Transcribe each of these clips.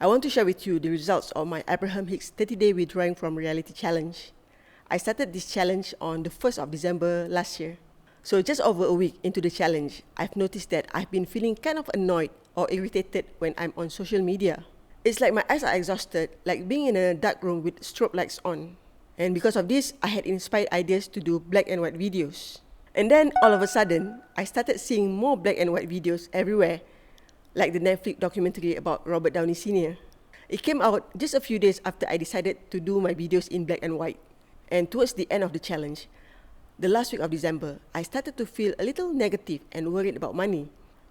I want to share with you the results of my Abraham Hicks 30-day withdrawing from reality challenge. I started this challenge on the 1st of December last year. So just over a week into the challenge, I've noticed that I've been feeling kind of annoyed or irritated when I'm on social media. It's like my eyes are exhausted, like being in a dark room with strobe lights on. And because of this, I had inspired ideas to do black and white videos. And then all of a sudden, I started seeing more black and white videos everywhere, like the Netflix documentary about Robert Downey Sr. It came out just a few days after I decided to do my videos in black and white. And towards the end of the challenge, the last week of December, I started to feel a little negative and worried about money.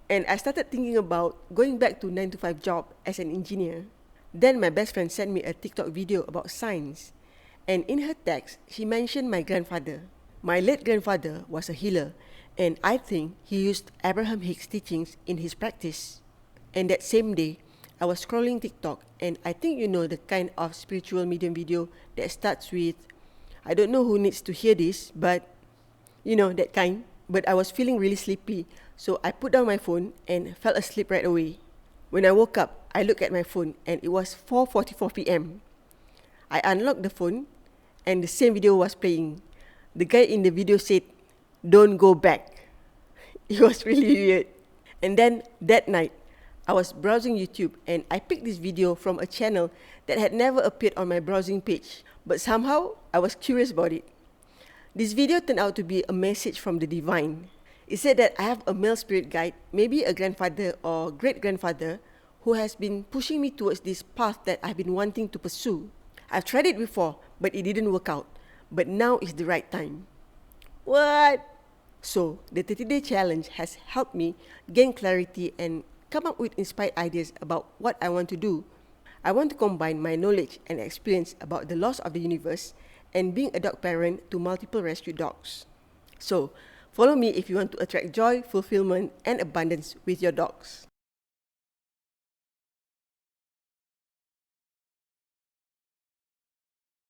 And I started thinking about going back to 9-to-5 job as an engineer. Then my best friend sent me a TikTok video about science. And in her text, she mentioned my grandfather. My late grandfather was a healer, and I think he used Abraham Hicks' teachings in his practice. And that same day, I was scrolling TikTok, and I think you know the kind of spiritual medium video that starts with, I don't know who needs to hear this, but you know, that kind. But I was feeling really sleepy, so I put down my phone and fell asleep right away. When I woke up, I looked at my phone and it was 4:44 p.m. I unlocked the phone and the same video was playing. The guy in the video said, "Don't go back." It was really weird. And then that night, I was browsing YouTube and I picked this video from a channel that had never appeared on my browsing page. But somehow, I was curious about it. This video turned out to be a message from the divine. It said that I have a male spirit guide, maybe a grandfather or great-grandfather, who has been pushing me towards this path that I've been wanting to pursue. I've tried it before, but it didn't work out. But now is the right time. What? So, the 30-day challenge has helped me gain clarity and come up with inspired ideas about what I want to do. I want to combine my knowledge and experience about the laws of the universe and being a dog parent to multiple rescue dogs. So, follow me if you want to attract joy, fulfillment, and abundance with your dogs.